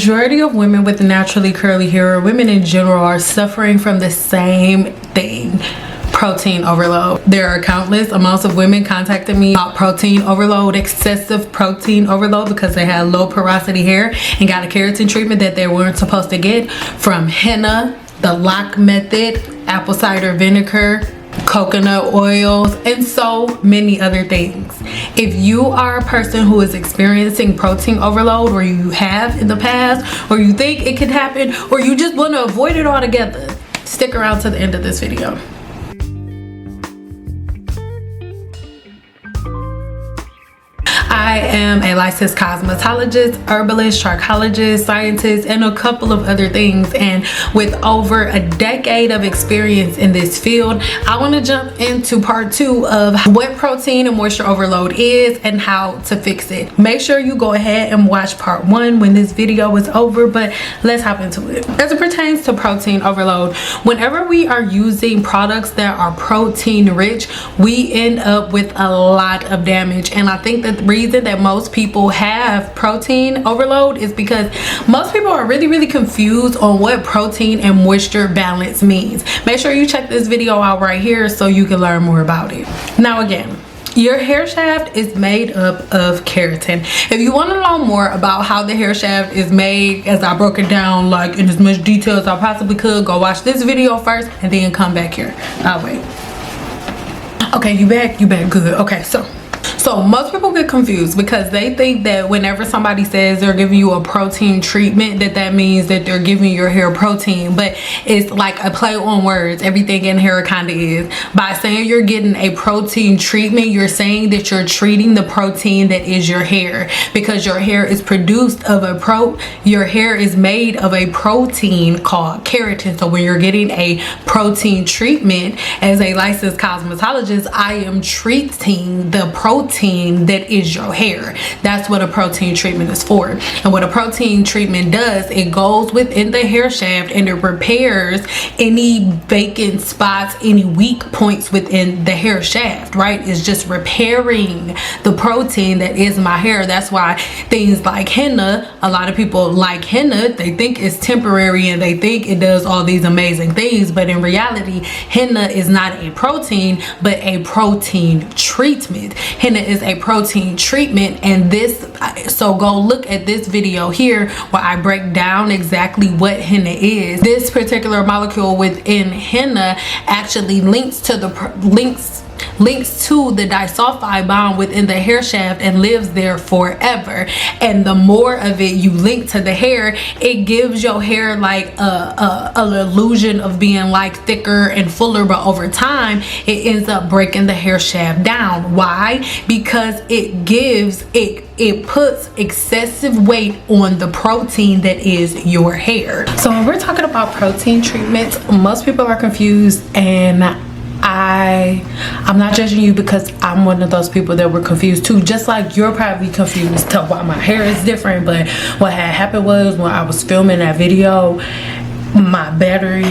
Majority of women with naturally curly hair, or women in general, are suffering from the same thing: protein overload. There are countless amounts of women contacting me about protein overload, excessive protein overload, because they had low porosity hair and got a keratin treatment that they weren't supposed to get from henna, the lock method, apple cider vinegar, coconut oils, and so many other things. If you are a person who is experiencing protein overload, or you have in the past, or you think it could happen, or you just want to avoid it altogether, stick around to the end of this video. I am a licensed cosmetologist, herbalist, trichologist, scientist, and a couple of other things. And with over a decade of experience in this field, I want to jump into part 2 of what protein and moisture overload is and how to fix it. Make sure you go ahead and watch part 1 when this video is over, but let's hop into it. As it pertains to protein overload, whenever we are using products that are protein rich, we end up with a lot of damage. And I think that the reason that most people have protein overload is because most people are really confused on what protein and moisture balance means. Make sure you check this video out right here so you can learn more about it. Now again, your hair shaft is made up of keratin. If you want to know more about how the hair shaft is made, as I broke it down like in as much detail as I possibly could, go watch this video first and then come back here. I'll wait. Okay, you back good. Okay, so most people get confused because they think that whenever somebody says they're giving you a protein treatment, that means that they're giving your hair protein, but it's like a play on words. Everything in hair kind of is. By saying you're getting a protein treatment, you're saying that you're treating the protein that is your hair, because your hair is produced of your hair is made of a protein called keratin. So when you're getting a protein treatment, as a licensed cosmetologist, I am treating the protein that is your hair. That's what a protein treatment is for. And what a protein treatment does, it goes within the hair shaft and it repairs any vacant spots, any weak points within the hair shaft, right? It's just repairing the protein that is my hair. That's why things like henna, a lot of people like henna, they think it's temporary and they think it does all these amazing things, but in reality, henna is not a protein, but a protein treatment. Henna is a protein treatment, and so go look at this video here where I break down exactly what henna is. This particular molecule within henna actually links to the disulfide bond within the hair shaft and lives there forever. And the more of it you link to the hair, it gives your hair like an illusion of being like thicker and fuller, but over time it ends up breaking the hair shaft down. Why? Because it puts excessive weight on the protein that is your hair. So when we're talking about protein treatments, most people are confused, and I'm not judging you, because I'm one of those people that were confused too, just like you're probably confused to why my hair is different. But what had happened was, when I was filming that video, my battery,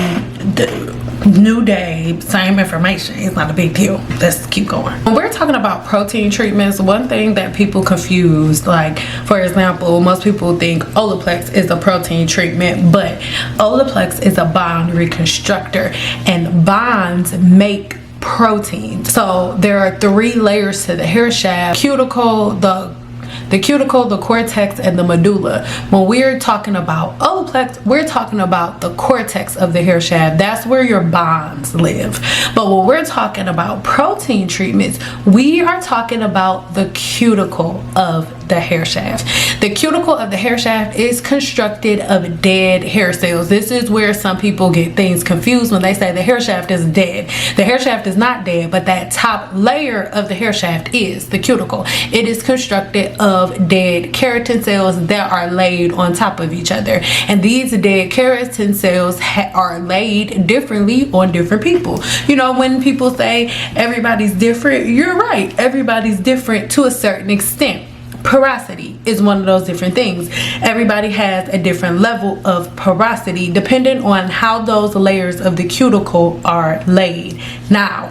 new day, same information. It's not a big deal. Let's keep going. When we're talking about protein treatments, one thing that people confuse, like for example, most people think Olaplex is a protein treatment, but Olaplex is a bond reconstructor, and bonds make protein. So there are 3 layers to the hair shaft: cuticle, the cuticle, the cortex, and the medulla. When we're talking about Olaplex, we're talking about the cortex of the hair shaft. That's where your bonds live. But when we're talking about protein treatments, we are talking about the cuticle of the hair shaft. The cuticle of the hair shaft is constructed of dead hair cells. This is where some people get things confused when they say the hair shaft is dead. The hair shaft is not dead, but that top layer of the hair shaft is the cuticle. It is constructed of dead keratin cells that are laid on top of each other, and these dead keratin cells are laid differently on different people. You know, when people say everybody's different, you're right, everybody's different to a certain extent. Porosity is one of those different things. Everybody has a different level of porosity depending on how those layers of the cuticle are laid. Now,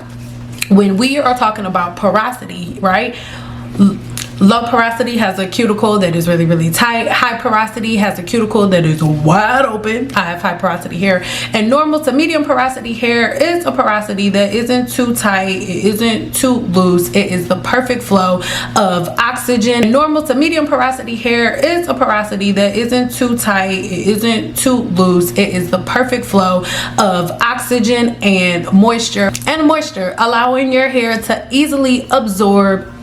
when we are talking about porosity, right, Low porosity has a cuticle that is really, really tight. High porosity has a cuticle that is wide open. I have high porosity hair. And normal to medium porosity hair is a porosity that isn't too tight, it isn't too loose. It is the perfect flow of oxygen. Normal to medium porosity hair is a porosity that isn't too tight, it isn't too loose. It is the perfect flow of oxygen and moisture, allowing your hair to easily absorb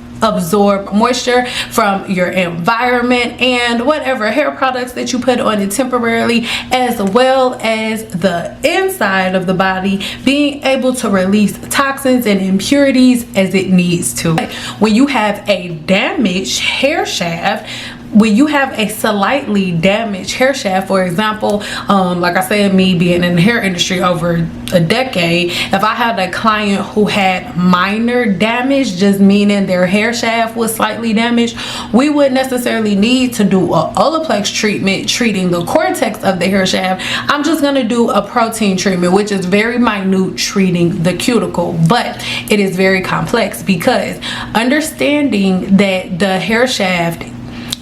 moisture from your environment and whatever hair products that you put on it temporarily, as well as the inside of the body being able to release toxins and impurities as it needs to. When you have a damaged hair shaft, when you have a slightly damaged hair shaft, for example, like I said, me being in the hair industry over a decade, if I had a client who had minor damage, just meaning their hair shaft was slightly damaged, we would necessarily need to do a Olaplex treatment treating the cortex of the hair shaft. I'm just going to do a protein treatment, which is very minute, treating the cuticle, but it is very complex because understanding that the hair shaft,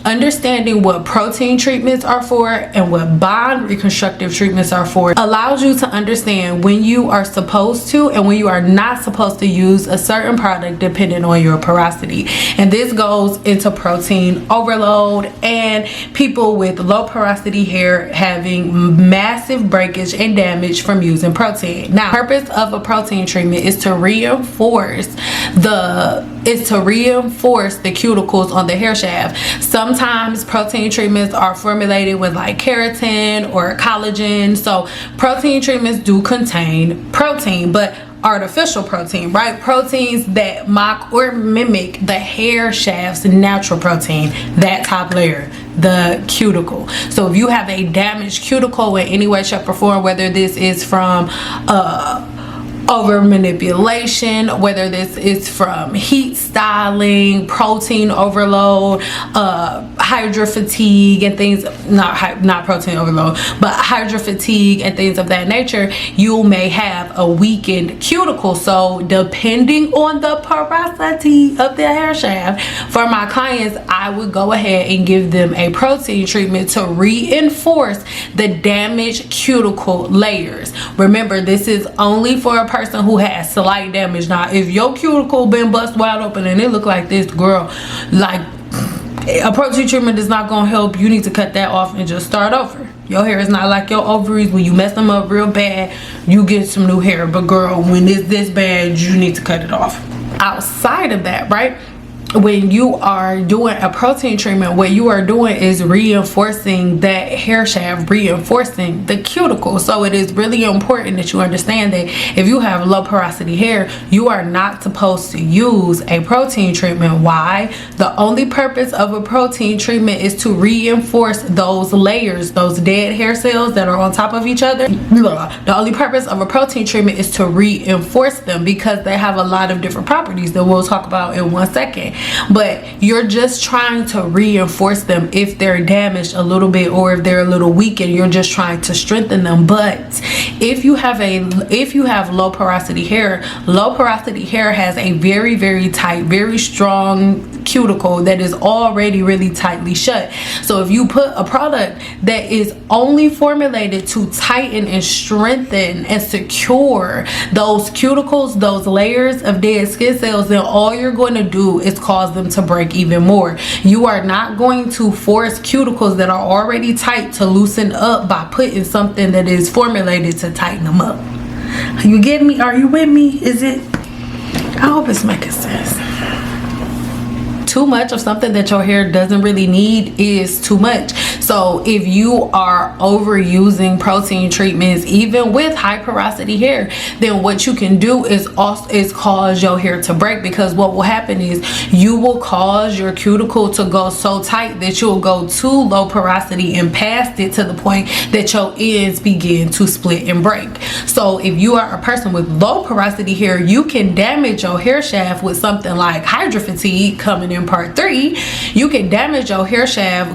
understanding what protein treatments are for and what bond reconstructive treatments are for allows you to understand when you are supposed to and when you are not supposed to use a certain product depending on your porosity. And this goes into protein overload and people with low porosity hair having massive breakage and damage from using protein. Now, the purpose of a protein treatment is to reinforce the cuticles on the hair shaft. Sometimes protein treatments are formulated with like keratin or collagen. So protein treatments do contain protein, but artificial protein, right? Proteins that mock or mimic the hair shaft's natural protein, that top layer, the cuticle. So if you have a damaged cuticle in any way, shape, or form, whether this is from over manipulation, whether this is from heat styling, protein overload, hydra fatigue and things, not protein overload, but hydra fatigue and things of that nature, you may have a weakened cuticle. So depending on the porosity of the hair shaft, for my clients, I would go ahead and give them a protein treatment to reinforce the damaged cuticle layers. Remember, this is only for a person who has slight damage. Now, if your cuticle been bust wide open and it look like this, girl, like a protein treatment is not gonna help. You need to cut that off and just start over. Your hair is not like your ovaries. When you mess them up real bad, you get some new hair. But girl, when it's this bad, you need to cut it off. Outside of that, right? When you are doing a protein treatment, what you are doing is reinforcing that hair shaft, reinforcing the cuticle. So it is really important that you understand that if you have low porosity hair, you are not supposed to use a protein treatment. Why? The only purpose of a protein treatment is to reinforce those layers, those dead hair cells that are on top of each other. The only purpose of a protein treatment is to reinforce them because they have a lot of different properties that we'll talk about in 1 second. But you're just trying to reinforce them if they're damaged a little bit or if they're a little weakened. You're just trying to strengthen them. But if you have low porosity hair has a very, very tight, very strong cuticle that is already really tightly shut. So if you put a product that is only formulated to tighten and strengthen and secure those cuticles, those layers of dead skin cells, then all you're going to do is cause them to break even more. You are not going to force cuticles that are already tight to loosen up by putting something that is formulated to tighten them up. You get me? Are you with me? I hope it's making sense. Too much of something that your hair doesn't really need is too much. So if you are overusing protein treatments, even with high porosity hair, then what you can do is cause your hair to break, because what will happen is you will cause your cuticle to go so tight that you'll go too low porosity and past it to the point that your ends begin to split and break. So if you are a person with low porosity hair, you can damage your hair shaft with something like hydra fatigue coming in in part 3, you can damage your hair shaft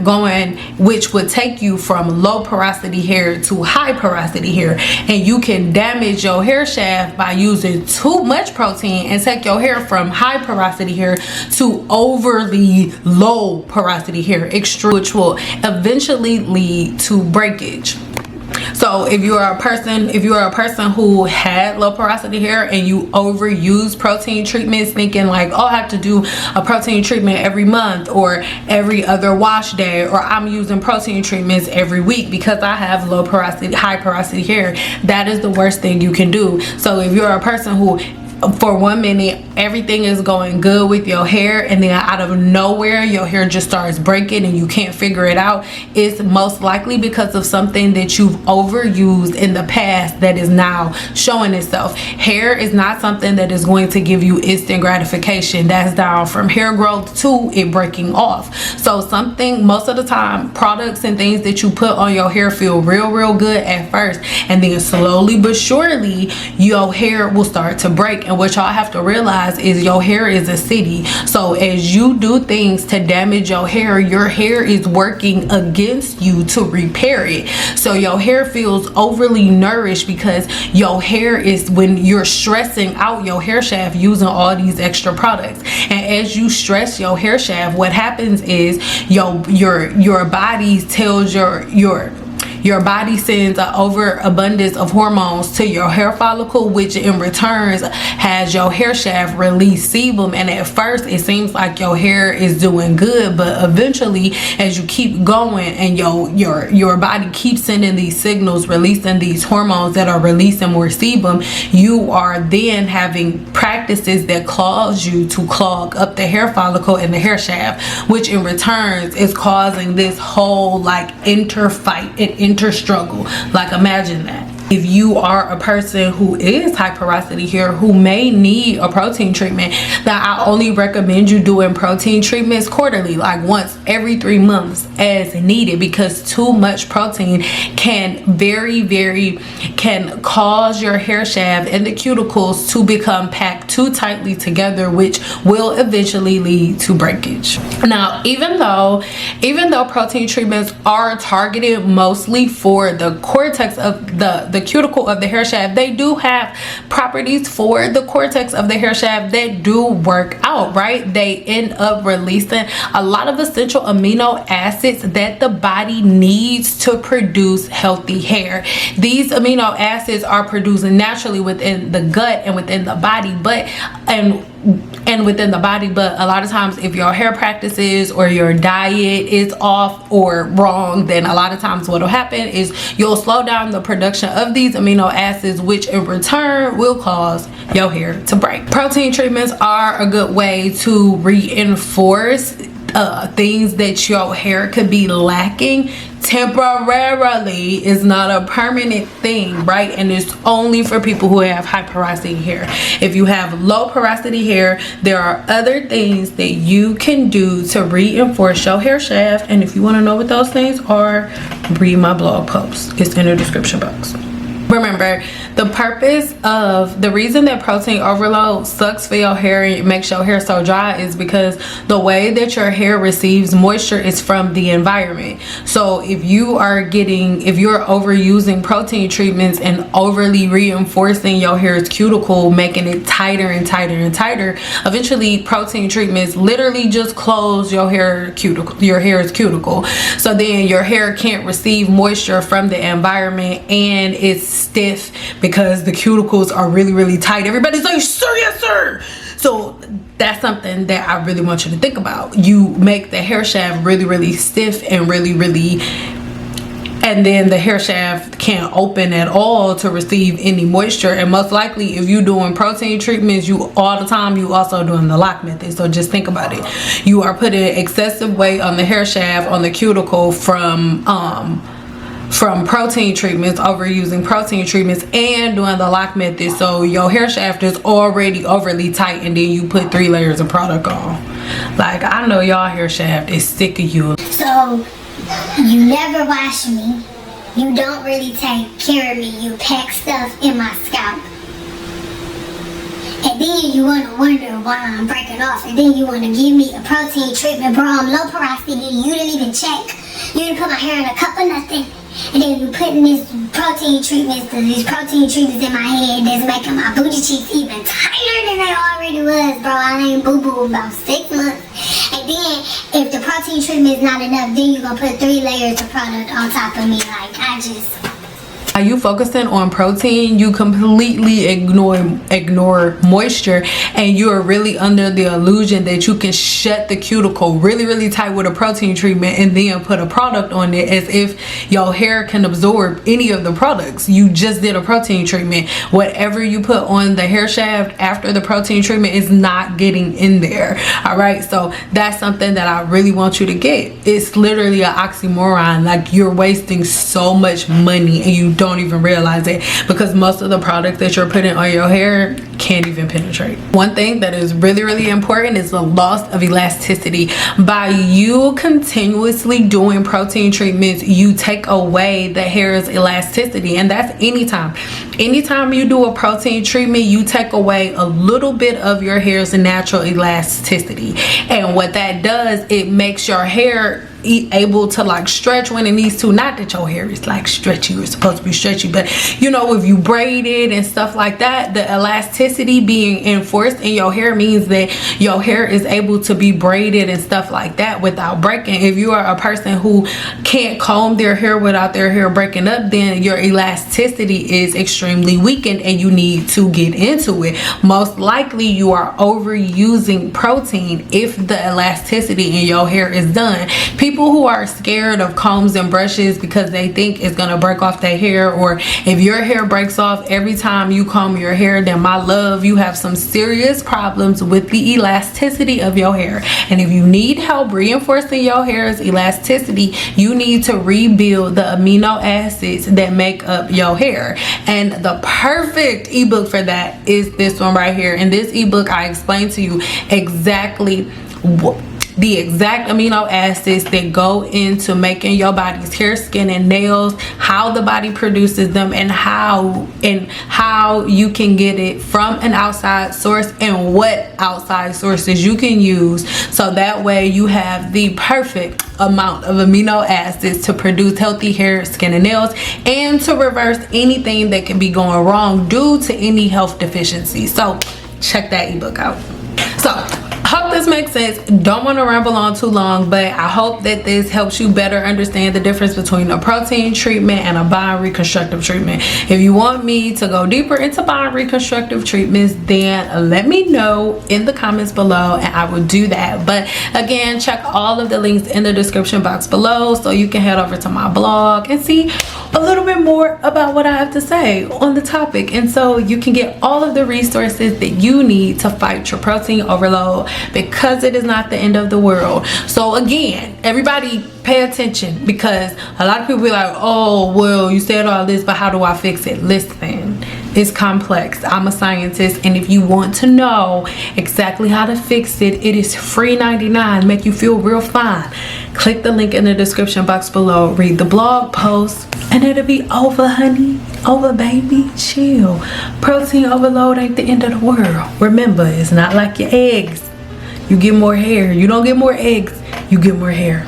which would take you from low porosity hair to high porosity hair. And you can damage your hair shaft by using too much protein and take your hair from high porosity hair to overly low porosity hair, which will eventually lead to breakage. So if you are a person who had low porosity hair and you overuse protein treatments, thinking like, oh, I have to do a protein treatment every month or every other wash day, or I'm using protein treatments every week because I have high porosity hair, that is the worst thing you can do. So if you're a person who for 1 minute everything is going good with your hair, and then out of nowhere your hair just starts breaking and you can't figure it out, it's most likely because of something that you've overused in the past that is now showing itself. Hair is not something that is going to give you instant gratification. That's down from hair growth to it breaking off. So most of the time, products and things that you put on your hair feel real good at first, and then slowly but surely your hair will start to break. And what y'all have to realize is your hair is a city. So as you do things to damage your hair is working against you to repair it. So your hair feels overly nourished because your hair is, when you're stressing out your hair shaft using all these extra products. And as you stress your hair shaft, what happens is your body tells your body sends an overabundance of hormones to your hair follicle, which in return has your hair shaft release sebum. And at first it seems like your hair is doing good, but eventually as you keep going and your body keeps sending these signals, releasing these hormones that are releasing more sebum, you are then having practices that cause you to clog up the hair follicle and the hair shaft, which in return is causing this whole like interfight and struggle. Like, imagine that. If you are a person who is high porosity hair who may need a protein treatment, that I only recommend you doing protein treatments quarterly, like once every 3 months as needed, because too much protein can can cause your hair shaft and the cuticles to become packed too tightly together, which will eventually lead to breakage. Now, even though protein treatments are targeted mostly for the cortex of the cuticle of the hair shaft, they do have properties for the cortex of the hair shaft that do work out, right? They end up releasing a lot of essential amino acids that the body needs to produce healthy hair. These amino acids are produced naturally within the gut and within the body, but a lot of times if your hair practices or your diet is off or wrong, then a lot of times what will happen is you'll slow down the production of these amino acids, which in return will cause your hair to break. Protein treatments are a good way to reinforce things that your hair could be lacking temporarily. Is not a permanent thing, right? And it's only for people who have high porosity hair. If you have low porosity hair, there are other things that you can do to reinforce your hair shaft, and if you want to know what those things are, read my blog post. It's in the description box. Remember, the reason that protein overload sucks for your hair and it makes your hair so dry is because the way that your hair receives moisture is from the environment. So if you're overusing protein treatments and overly reinforcing your hair's cuticle, making it tighter and tighter and tighter, eventually protein treatments literally just close your hair's cuticle. So then your hair can't receive moisture from the environment and it's stiff because the cuticles are really tight. Everybody's like, sir, yes sir. So that's something that I really want you to think about. You make the hair shaft really stiff and and then the hair shaft can't open at all to receive any moisture. And most likely if you're doing protein treatments all the time, you also doing the lock method. So just think about it. You are putting excessive weight on the hair shaft, on the cuticle from protein treatments, overusing protein treatments, and doing the lock method. So your hair shaft is already overly tight, and then you put 3 layers of product on. Like, I know y'all hair shaft is sick of you. So you never wash me, you don't really take care of me, you pack stuff in my scalp, And then you want to wonder why I'm breaking off. And then you want to give me a protein treatment. Bro, I'm low porosity. You didn't even check. You didn't put my hair in a cup or nothing. And then you putting these protein treatments in my head that's making my booty cheeks even tighter than they already was, bro. I ain't boo-boo about 6 months. And then if the protein treatment is not enough, then you're gonna put 3 layers of product on top of me. Like, Are you focusing on protein? You completely ignore moisture, and you are really under the illusion that you can shut the cuticle really tight with a protein treatment and then put a product on it as if your hair can absorb any of the products. You just did a protein treatment. Whatever you put on the hair shaft after the protein treatment is not getting in there. All right, so that's something that I really want you to get. It's literally an oxymoron. Like, you're wasting so much money and you don't even realize it, because most of the products that you're putting on your hair can't even penetrate. One thing that is really important is the loss of elasticity. By you continuously doing protein treatments, you take away the hair's elasticity, and that's anytime you do a protein treatment, you take away a little bit of your hair's natural elasticity. And what that does, it makes your hair able to like stretch when it needs to. Not that your hair is like stretchy, you're supposed to be stretchy, but you know, if you braid it and stuff like that, the elasticity being enforced in your hair means that your hair is able to be braided and stuff like that without breaking. If you are a person who can't comb their hair without their hair breaking up, then your elasticity is extremely weakened and you need to get into it. Most likely you are overusing protein if the elasticity in your hair is done. People who are scared of combs and brushes because they think it's gonna break off their hair, or if your hair breaks off every time you comb your hair, then my love, you have some serious problems with the elasticity of your hair. And if you need help reinforcing your hair's elasticity, you need to rebuild the amino acids that make up your hair. And the perfect ebook for that is this one right here. In this ebook, I explain to you exactly the exact amino acids that go into making your body's hair, skin, and nails, how the body produces them, and how you can get it from an outside source, and what outside sources you can use, so that way you have the perfect amount of amino acids to produce healthy hair, skin, and nails, and to reverse anything that can be going wrong due to any health deficiency. So check that ebook out. So hope this makes sense. Don't want to ramble on too long, but I hope that this helps you better understand the difference between a protein treatment and a bioreconstructive treatment. If you want me to go deeper into bioreconstructive treatments, then let me know in the comments below and I will do that. But again, check all of the links in the description box below so you can head over to my blog and see a little bit more about what I have to say on the topic, and so you can get all of the resources that you need to fight your protein overload, because it is not the end of the world. So again, everybody pay attention, because a lot of people be like, oh well, you said all this, but how do I fix it? Listen, it's complex. I'm a scientist, and if you want to know exactly how to fix it, it is free 99, make you feel real fine. Click the link in the description box below, read the blog post, and it'll be over, honey. Over, baby. Chill. Protein overload ain't the end of the world. Remember, it's not like your eggs. You get more hair. You don't get more eggs, you get more hair.